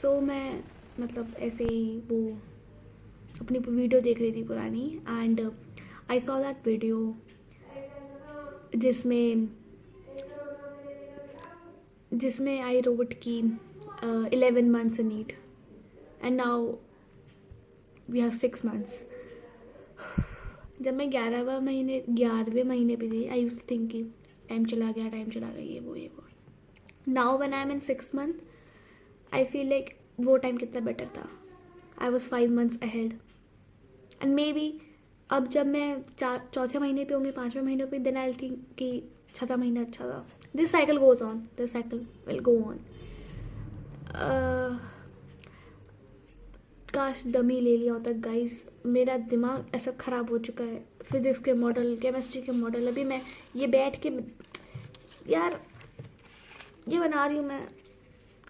सो मैं मतलब ऐसे ही वो अपनी वीडियो देख रही थी पुरानी, and I saw that video जिसमें आई रोट की 11 months in it and now we have 6 months. जब मैं 11वें महीने पे थी, आई यूज्ड टू थिंक कि टाइम चला गया, ये वो. Now when I am in 6th month I feel like वो टाइम कितना बेटर था. I was 5 months ahead. And may be अब जब मैं चौथे महीने पे होंगी, 5वें महीने पे, देन आई थिंक कि छठा महीना अच्छा था. This cycle goes on, this cycle will go on. काश दम ही ले लिया होता गाइज. मेरा दिमाग ऐसा ख़राब हो चुका है. फिजिक्स के मॉडल, केमिस्ट्री के मॉडल, अभी मैं ये बैठ के यार ये बना रही हूँ मैं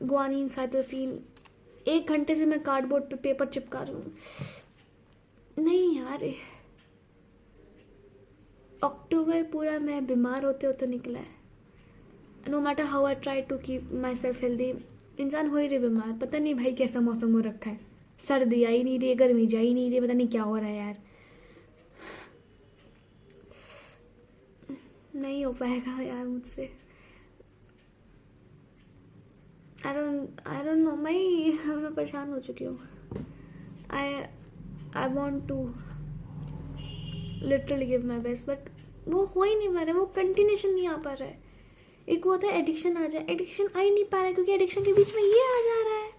गुआनिन साइटोसिन. 1 घंटे से मैं कार्डबोर्ड पे पेपर चिपका रही हूँ. नहीं यार, अक्टूबर पूरा मैं बीमार होते होते निकला है. No matter how I try to keep myself healthy, इंसान हो ही रही बीमार. पता नहीं भाई कैसा मौसम हो रखा है. सर्दी आ ही नहीं रही, गर्मी जा ही नहीं रही, पता नहीं क्या हो रहा है यार. नहीं हो पाएगा यार मुझसे. I don't know. मैं परेशान हो चुकी हूँ. I want to literally give my best, but वो हो ही नहीं पा रहा है. वो कंटिन्यूशन नहीं आ पा रहा है. एक वो होता है एडिक्शन आ जाए, एडिक्शन आ ही नहीं पा रहा है क्योंकि एडिक्शन के बीच में ये आ जा रहा है.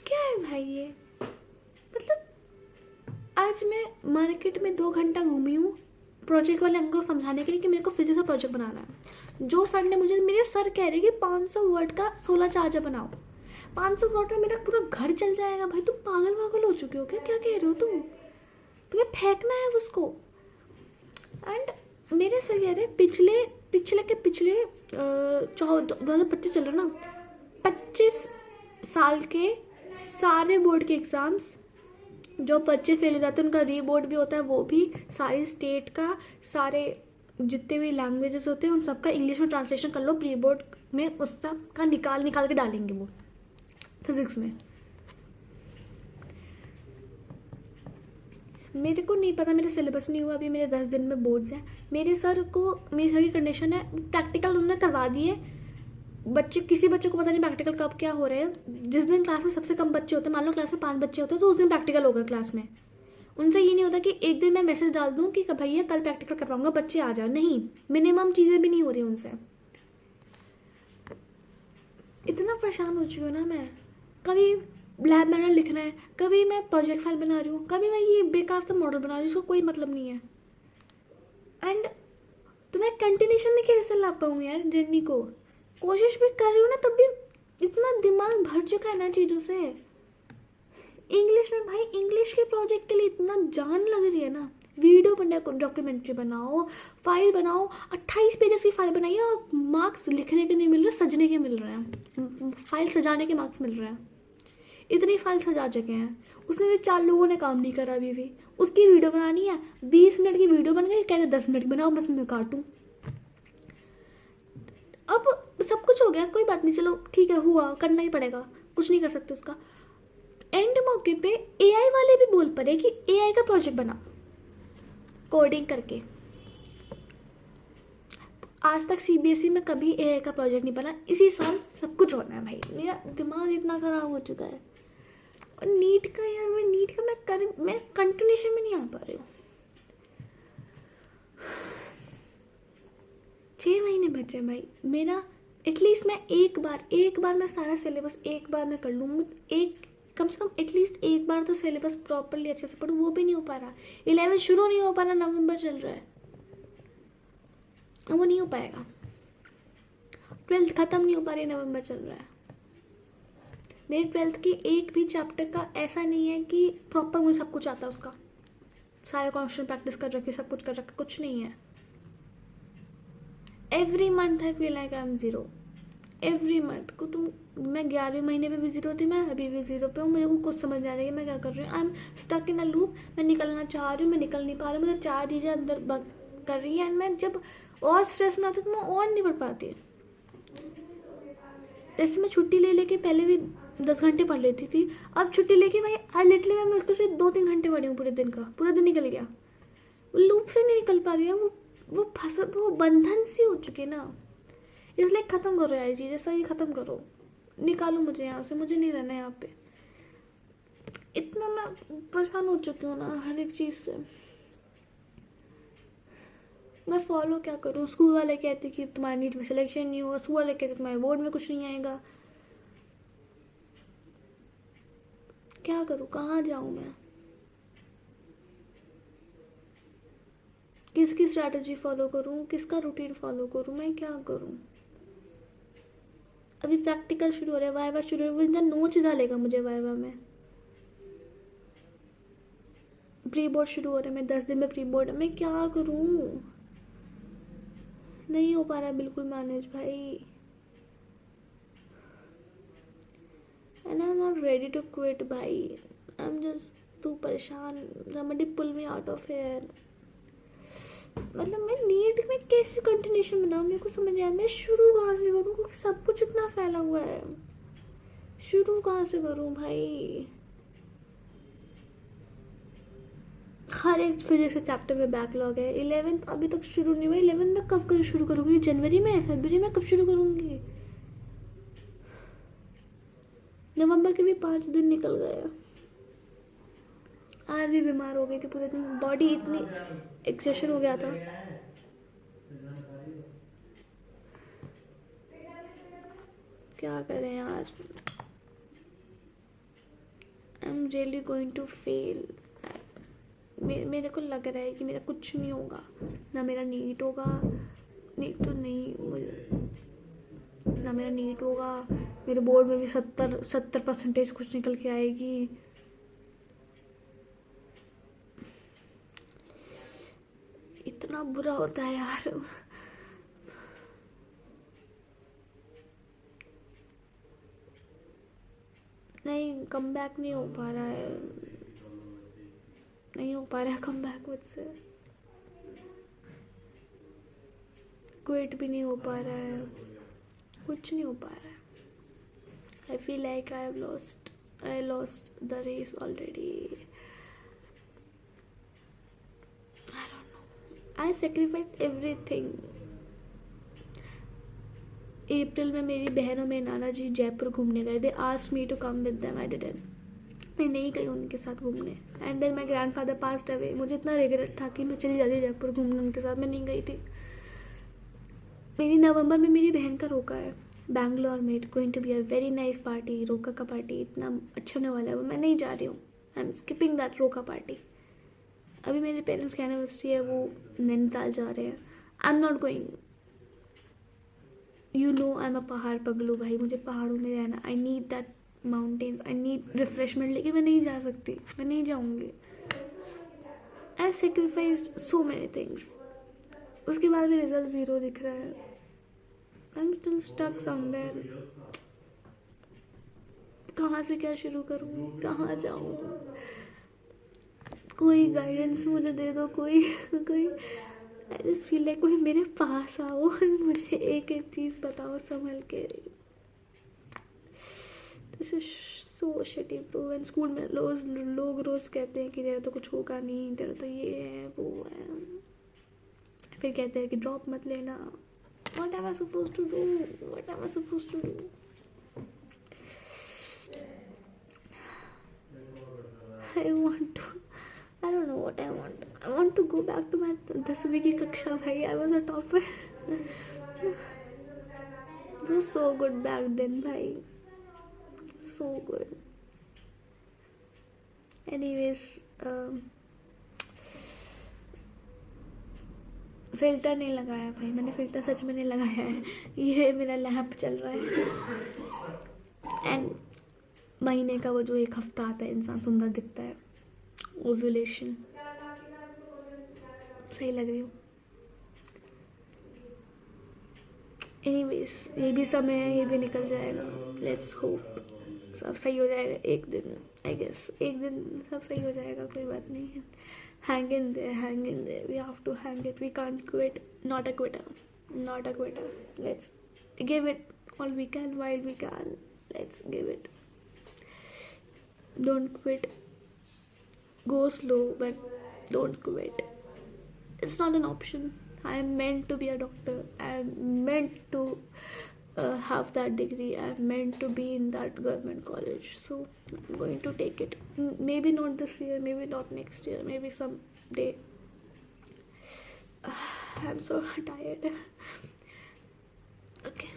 क्या है भाई ये? मतलब आज मैं मार्केट में 2 घंटा घूमी हूँ प्रोजेक्ट वाले अंकल को समझाने के लिए कि मेरे को फिजिक्स का प्रोजेक्ट बनाना है. जो सर ने मुझे, मेरे सर कह रहे कि 500 वर्ड का 16 चार्जर बनाओ. 500 वर्ड में मेरा पूरा घर चल जाएगा. भाई तुम पागल हो चुके हो क्या? क्या कह रहे हो तुम? तुम्हें फेंकना है उसको. एंड मेरे सर कह रहे पिछले 2025 चल रहा ना, 25 साल के सारे बोर्ड के एग्ज़ाम्स जो बच्चे फेल हो जाते हैं उनका री बोर्ड भी होता है. वो भी सारी स्टेट का, सारे जितने भी लैंग्वेजेस होते हैं उन सबका इंग्लिश में ट्रांसलेशन कर लो. प्री बोर्ड में उस सब का निकाल के डालेंगे वो फिजिक्स में. मेरे को नहीं पता, मेरा सिलेबस नहीं हुआ अभी. मेरे 10 दिन में बोर्ड्स हैं. मेरे सर की कंडीशन है, प्रैक्टिकल उन्होंने करवा दिए. किसी बच्चे को पता नहीं प्रैक्टिकल कब क्या हो रहे हैं. जिस दिन क्लास में सबसे कम बच्चे होते हैं, मान लो क्लास में 5 बच्चे होते हैं, तो उस दिन प्रैक्टिकल होगा क्लास में. उनसे ये नहीं होता कि एक दिन मैं मैसेज डाल दूँ कि भैया कल प्रैक्टिकल करवाऊंगा, बच्चे आ जाओ. नहीं, मिनिमम चीज़ें भी नहीं हो रही उनसे. इतना परेशान हो चुकी हूँ ना मैं. कभी लैब मैनुअल लिखना है, कभी मैं प्रोजेक्ट फाइल बना रही हूँ, कभी मैं ये बेकार सा मॉडल बना रही हूँ, उसको कोई मतलब नहीं है. एंड तो मैं कंटिन्यूशन में कैसे ला पाऊँ यार जर्नी को? कोशिश भी कर रही हूँ ना, तब भी इतना दिमाग भर चुका है ना चीज़ों से. इंग्लिश में भाई, इंग्लिश के प्रोजेक्ट के लिए इतना जान लग रही है ना. वीडियो बनाओ, डॉक्यूमेंट्री बनाओ, फाइल बनाओ, 28 पेजेस की फाइल बनाइए और मार्क्स लिखने के नहीं मिल रहे, सजने के मिल रहे हैं. फाइल सजाने के मार्क्स मिल रहे हैं. इतनी फाइल सजा चुके हैं. उसमें भी 4 लोगों ने काम नहीं करा अभी भी. उसकी वीडियो बनानी है, 20 मिनट की वीडियो बन गई, कहते 10 मिनट की बनाओ, बस मैं काटूँ. अब सब कुछ हो गया, कोई बात नहीं, चलो ठीक है, हुआ, करना ही पड़ेगा, कुछ नहीं कर सकते उसका. एंड मौके पे एआई वाले भी बोल पड़े कि एआई का प्रोजेक्ट बना कोडिंग करके. आज तक सीबीएसई में कभी एआई का प्रोजेक्ट नहीं बना. इसी साल सब कुछ होना है भाई. मेरा दिमाग इतना खराब हो चुका है. और नीट का यार, मैं कंटिन्यूशन में नहीं आ पा रही हूँ. 6 महीने बचे भाई. मेरा एटलीस्ट मैं एक बार मैं सारा सिलेबस एक बार मैं कर लूँ. कम से कम एटलीस्ट एक बार तो सिलेबस प्रॉपरली अच्छे से पढ़ूँ. वो भी नहीं हो पा रहा. 11 शुरू नहीं हो पा रहा, नवंबर चल रहा है, वो नहीं हो पाएगा. 12th ख़त्म नहीं हो पा रही, नवंबर चल रहा है. मेरे 12th की एक भी चैप्टर का ऐसा नहीं है कि प्रॉपर मुझे सब कुछ आता है उसका. सारे कॉन्स्टेंट प्रैक्टिस कर रखे, सब कुछ कर रखा, कुछ नहीं है. Every month I feel like I am zero. Every month को मैं 11वें महीने पे भी ज़ीरो थी, मैं अभी भी ज़ीरो पे हूँ. मुझे को कुछ समझ नहीं आ रही है मैं क्या कर रही हूँ. I am stuck in a loop. मैं निकलना चाह रही हूँ, मैं निकल नहीं पा रही हूँ. मुझे 4 चीज़ें अंदर कर रही हैं. एंड मैं जब और स्ट्रेस में आती हूँ तो मैं और नहीं पढ़ पाती. जैसे मैं छुट्टी ले लेके पहले भी 10 घंटे पढ़ लेती थी, अब छुट्टी लेके भाई आज लिटरली मैं मुश्किल से 2-3 घंटे पढ़ी हूँ पूरे दिन का, पूरा दिन निकल गया, लूप से नहीं निकल पा रही है वो फंस, वो बंधन सी हो चुकी है ना, इसलिए ख़त्म करो यार चीज़ें सारी, ख़त्म करो, निकालो मुझे यहाँ से, मुझे नहीं रहना यहाँ पे। इतना मैं परेशान हो चुकी हूँ ना हर एक चीज़ से, मैं फॉलो क्या करूँ? स्कूल वाले कहते कि तुम्हारा नीट में सिलेक्शन नहीं होगा, स्कूल वाले कहते तुम्हारे बोर्ड में कुछ नहीं आएगा, क्या करूँ, कहाँ जाऊँ मैं, किसकी स्ट्रैटेजी फॉलो करूँ, किसका रूटीन फॉलो करूँ, मैं क्या करूँ? अभी प्रैक्टिकल शुरू हो रहा है, वाइवा शुरू हो रहा है, वो इतना नोच डालेगा मुझे वाइवा में, प्री बोर्ड शुरू हो रहे हैं, मैं 10 दिन में प्री बोर्ड, मैं क्या करूँ? नहीं हो पा रहा है बिल्कुल मैनेज भाई, and I'm not ready to quit भाई, I'm just too परेशान, somebody pull me out of here। मतलब मैं नीट में कैसे कंटिन्यूशन बनाऊँ, मेरे को समझ नहीं आया, मैं शुरू कहाँ से करूँ, क्योंकि सब कुछ इतना फैला हुआ है, शुरू कहाँ से करूँ भाई? हर एक फिजिक्स के चैप्टर में बैकलॉग है, 11th अभी तक शुरू नहीं हुआ, 11th में कब कर शुरू करूँगी? जनवरी में, फरवरी में कब शुरू करूँगी? नवंबर के भी 5 दिन निकल गए, आज भी बीमार हो गई थी पूरे दिन, बॉडी इतनी एक्सेशन हो गया था। क्या करें यार, I am really going to fail, मेरे को लग रहा है कि मेरा कुछ नहीं होगा, ना मेरा नीट होगा, नीट तो नहीं मुझे, ना मेरा नीट होगा, मेरे बोर्ड में भी 70% कुछ निकल के आएगी, इतना बुरा होता है यार। नहीं कम बैक नहीं हो पा रहा है, नहीं हो पा रहा है कम बैक मुझसे, क्विट भी नहीं हो पा रहा है, कुछ नहीं हो पा रहा है। I feel like I lost the race already, I don't know, I sacrifice everything. अप्रैल में मेरी बहन और मेरे नाना जी जयपुर घूमने गए, they asked me to come with them, I didn't, मैं नहीं गई उनके साथ घूमने, and then my grandfather passed away, मुझे इतना रिग्रेट था कि मैं चली जाती जयपुर घूमने उनके साथ, मैं नहीं गई थी। मेरी नवंबर में मेरी बहन का रोका है बैंगलोर में, it going to be a very nice party, रोका का पार्टी इतना अच्छा होने वाला है, वो मैं नहीं जा रही हूँ, आई एम स्किपिंग दैट रोका पार्टी। अभी मेरे पेरेंट्स की एनिवर्सरी है, वो नैनीताल जा रहे हैं, I am not going, you know I am a पहाड़ पगलू भाई, मुझे पहाड़ों में रहना, I need that mountains, I need refreshment, लेकिन मैं नहीं जा सकती, मैं नहीं जाऊँगी, I sacrificed so many things, उसके बाद भी रिजल्ट 0 दिख रहा है, I am still stuck somewhere, कहाँ से क्या शुरू करूँ, कहाँ जाऊँ, कोई गाइडेंस मुझे दे दो, कोई कोई, आई जस्ट फील लाइक कोई मेरे पास आओ और मुझे एक एक चीज़ बताओ संभल के। This is so shitty bro, and school में लोग रोज़ कहते हैं कि तेरा तो कुछ होगा नहीं, तेरा तो ये है वो है, फिर कहते हैं कि ड्रॉप मत लेना, what am I supposed to do, what am I supposed to do? I don't know what I want. I want to go back to my 10वीं की कक्षा भाई, I was a topper. It was so good back then भाई, so good. Anyways, filter नहीं लगाया भाई मैंने, filter सच में नहीं लगाया है, ये मेरा लैंप चल रहा है, एंड महीने का वो जो एक हफ्ता आता है इंसान सुंदर दिखता है, ओव्यूलेशन, सही लग रही हूँ। एनीवेज ये भी समय है, ये भी निकल जाएगा, लेट्स होप सब सही हो जाएगा एक दिन, आई गेस एक दिन सब सही हो जाएगा, कोई बात नहीं है, hang in there, we have to hang it, we can't quit, not a quitter, let's give it all we can while we can, let's give it don't quit. Go slow, but don't quit. It's not an option. I am meant to be a doctor. I am meant to have that degree. I am meant to be in that government college. So I'm going to take it. Maybe not this year, maybe not next year, maybe someday. I'm so tired. Okay.